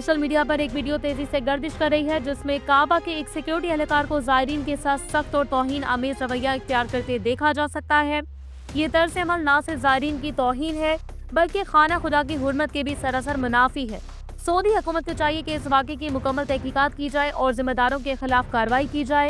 Social media पर एक video तेजी से गर्दिश कर रही है जिसमें काबा के एक सिक्योरिटी एहलकार को ज़ायरीन के साथ सख्त और तौहीन आमेज रवैया इख्तियार करते देखा जा सकता है। ये तर्ज अमल न सिर्फ ज़ायरीन की तौहीन है बल्कि खाना खुदा की हुर्मत के भी सरासर मुनाफी है। सऊदी हुकूमत को चाहिए कि इस वाक़े की मुकम्मल तहकीकात की जाए और जिम्मेदारों के खिलाफ कार्रवाई की जाए।